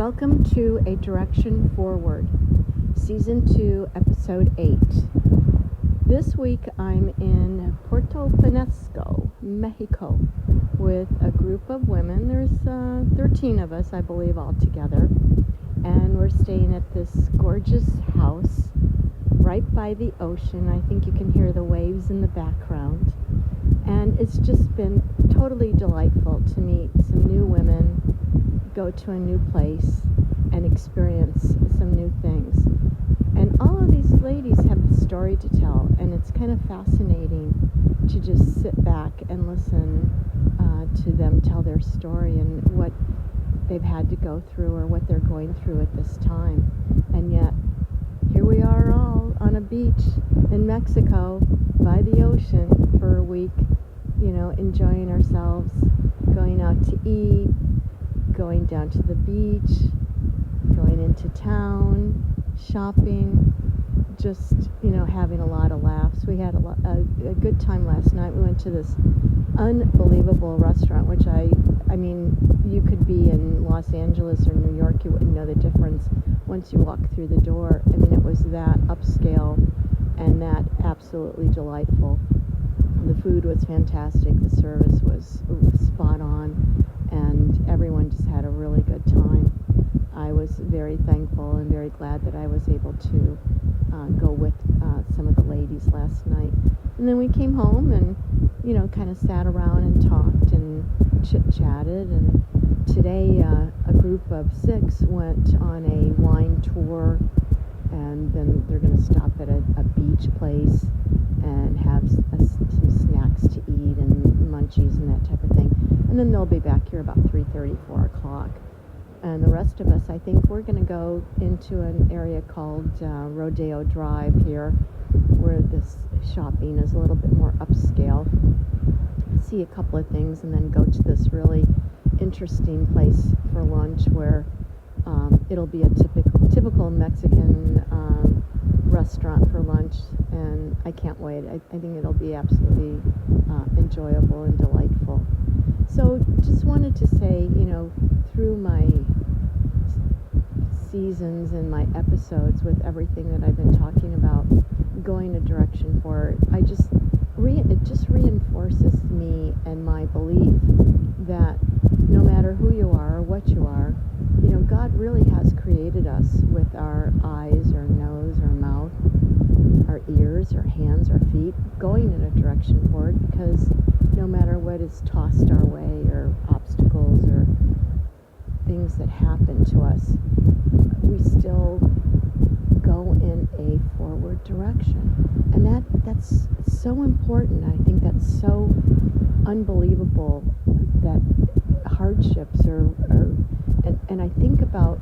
Welcome to A Direction Forward, Season 2, Episode 8. This week I'm in Puerto Pensaco, Mexico, with a group of women. There's 13 of us, I believe, all together. And we're staying at this gorgeous house right by the ocean. I think you can hear the waves in the background. And it's just been totally delightful to meet some new women, go to a new place, and experience some new things. And all of these ladies have a story to tell, and it's kind of fascinating to just sit back and listen to them tell their story and what they've had to go through or what they're going through at this time. And yet, here we are all on a beach in Mexico by the ocean for a week, enjoying ourselves, going out to eat, going down to the beach, going into town, shopping, just, having a lot of laughs. We had a good time last night. We went to this unbelievable restaurant, which I mean, you could be in Los Angeles or New York, you wouldn't know the difference once you walk through the door. I mean, it was that upscale and that absolutely delightful. The food was fantastic. The service was spot on, and everyone just had a really good time. I was very thankful and very glad that I was able to go with some of the ladies last night. And then we came home and, kind of sat around and talked and chit-chatted. And today a group of 6 went on a wine tour, and then they're going to stop at a beach place and have some snacks to eat and munchies and that type of thing. And then they'll be back here about 3:30, 4 o'clock. And the rest of us, I think we're going to go into an area called Rodeo Drive here, where this shopping is a little bit more upscale. See a couple of things and then go to this really interesting place for lunch where it'll be a typical Mexican restaurant for lunch, and I can't wait. I think it'll be absolutely enjoyable and delightful. So just wanted to say, through my seasons and my episodes with everything that I've been talking about, going a direction forward, it just reinforces me and my belief that no matter who you are or what you are, God really has created us with our eyes, our nose, our mouth, our ears, our hands, our feet, going in a direction forward, because no matter what is tossed our way or obstacles or things that happen to us, we still go in a forward direction. And that's so important. I think that's so unbelievable, that hardships are and I think about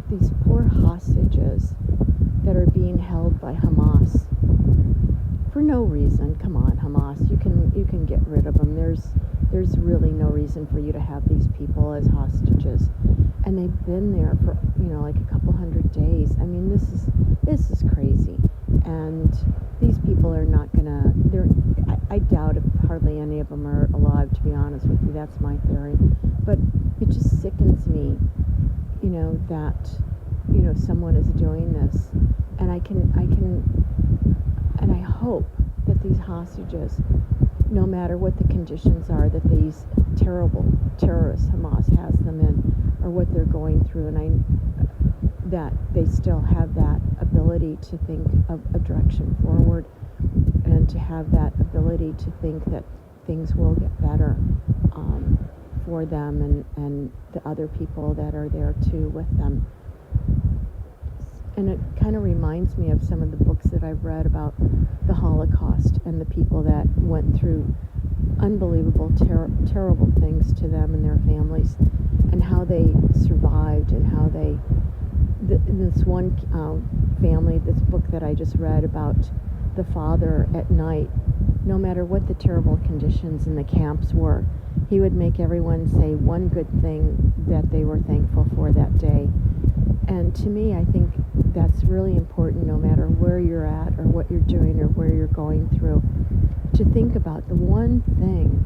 these poor hostages that are being held by Hamas for no reason. Come on, Hamas, you can get rid of them. There's really no reason for you to have these people as hostages. And they've been there for like a couple hundred days. I mean, this is crazy. And these people are not gonna. I doubt if hardly any of them are alive, to be honest with you. That's my theory. But it just sickens me, that someone is doing this, and and I hope that these hostages, no matter what the conditions are that these terrible terrorists Hamas has them in, or what they're going through, that they still have that ability to think of a direction forward, and to have that ability to think that things will get better for them and the other people that are there too with them. And it kind of reminds me of some of the books that I've read about the Holocaust and the people that went through unbelievable, terrible things to them and their families, and how they survived, and how this one family, this book that I just read about the father at night, no matter what the terrible conditions in the camps were, he would make everyone say one good thing that they were thankful for that day. And to me, I think that's really important, no matter where you're at or what you're doing or where you're going through, to think about the one thing,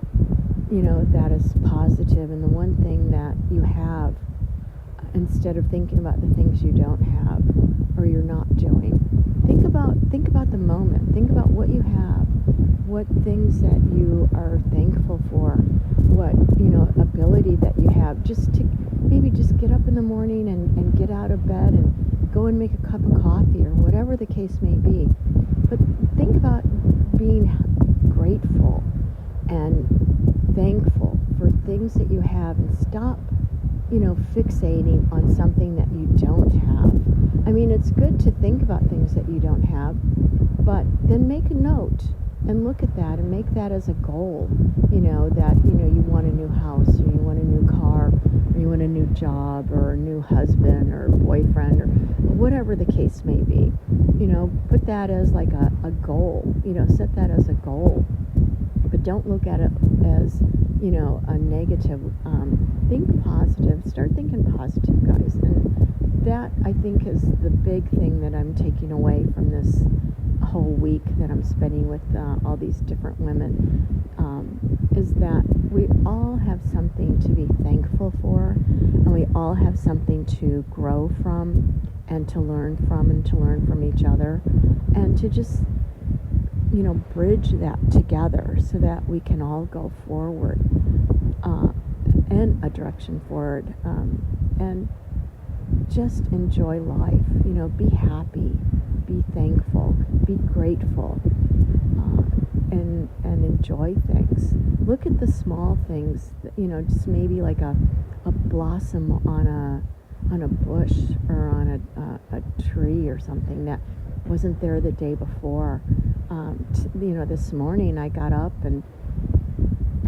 that is positive, and the one thing that you have instead of thinking about the things you don't have or you're not doing. Think about the moment. Think about what you have, what things that you are thankful for, what, ability that you have. Just to maybe just get up in the morning and get out of bed and go and make a cup of coffee or whatever the case may be. But think about being grateful and thankful for things that you have, and stop fixating on something that you don't have. I mean, it's good to think about things that you don't have, but then make a note and look at that and make that as a goal, that, you want a new house, or you want a new car, or you want a new job, or a new husband or boyfriend, or whatever the case may be. Put that as like a goal, set that as a goal, but don't look at it as, a negative. Think positive. Start thinking positive, guys. And that, I think, is the big thing that I'm taking away from this whole week that I'm spending with all these different women, is that we all have something to be thankful for, and we all have something to grow from and to learn from, and to learn from each other, and to just bridge that together so that we can all go forward in a direction forward, and just enjoy life. Be happy, be thankful, be grateful, and enjoy things. Look at the small things, just maybe like a blossom on a bush or on a tree or something that wasn't there the day before. This morning I got up, and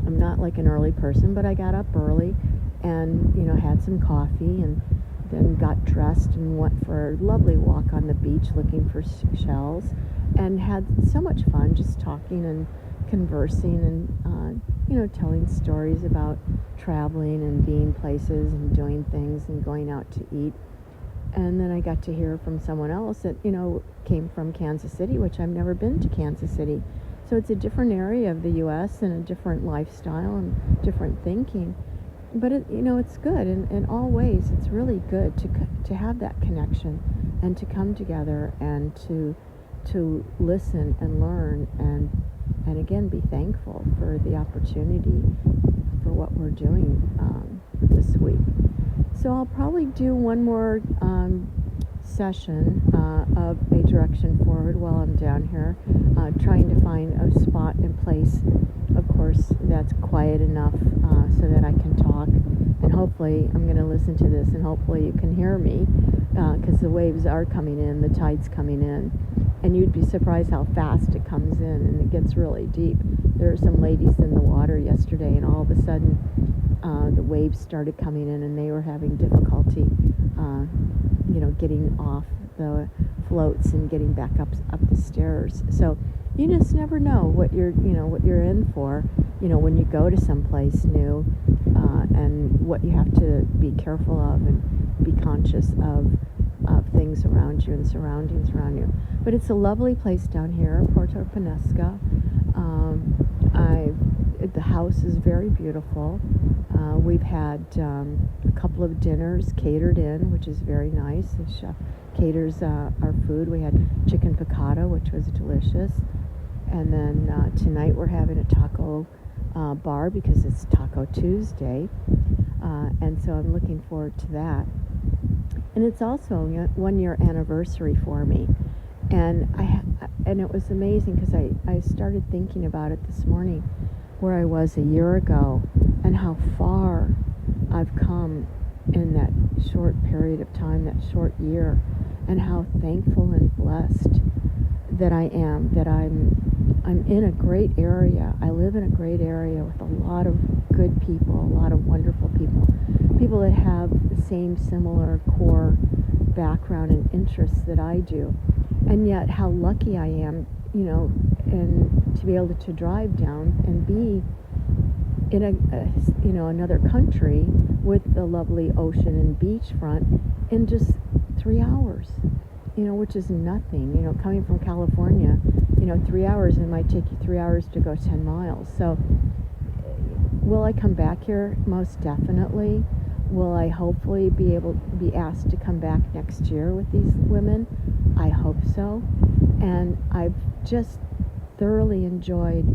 I'm not like an early person, but I got up early and, had some coffee, and then got dressed and went for a lovely walk on the beach looking for shells, and had so much fun just talking and conversing and, telling stories about traveling and being places and doing things and going out to eat. And then I got to hear from someone else that, came from Kansas City, which I've never been to Kansas City. So it's a different area of the U.S. and a different lifestyle and different thinking. But, it's good. In all ways, it's really good to have that connection and to come together and to listen and learn and again, be thankful for the opportunity for what we're doing this week. So I'll probably do one more session of A Direction Forward while I'm down here, trying to find a spot and place, of course, that's quiet enough so that I can talk. And hopefully I'm going to listen to this, and hopefully you can hear me, because the waves are coming in, the tide's coming in. And you'd be surprised how fast it comes in, and it gets really deep. There were some ladies in the water yesterday, and all of a sudden the waves started coming in, and they were having difficulty, getting off the floats and getting back up the stairs. So you just never know what you're in for, when you go to someplace new, and what you have to be careful of and be conscious of things around you and surroundings around you. But it's a lovely place down here, Puerto Pensaco. The house is very beautiful. We've had a couple of dinners catered in, which is very nice. The chef caters our food. We had chicken picada, which was delicious. And then tonight we're having a taco bar because it's Taco Tuesday. And so I'm looking forward to that. And it's also a 1-year anniversary for me. And it was amazing because I started thinking about it this morning, where I was a year ago and how far I've come in that short period of time, that short year, and how thankful and blessed that I am, that I'm in a great area. I live in a great area with a lot of good people, a lot of wonderful people that have the same similar core background and interests that I do. And yet how lucky I am, and to be able to drive down and be in another country with the lovely ocean and beachfront in just 3 hours, which is nothing. Coming from California, 3 hours, it might take you 3 hours to go 10 miles. So will I come back here? Most definitely. Will I hopefully be asked to come back next year with these women? I hope so. And I've just thoroughly enjoyed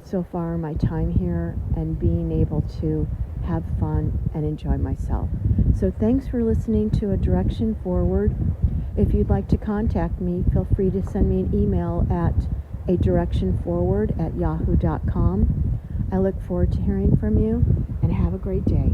so far my time here and being able to have fun and enjoy myself. So thanks for listening to A Direction Forward. If you'd like to contact me, feel free to send me an email at adirectionforward@yahoo.com. I look forward to hearing from you, and have a great day.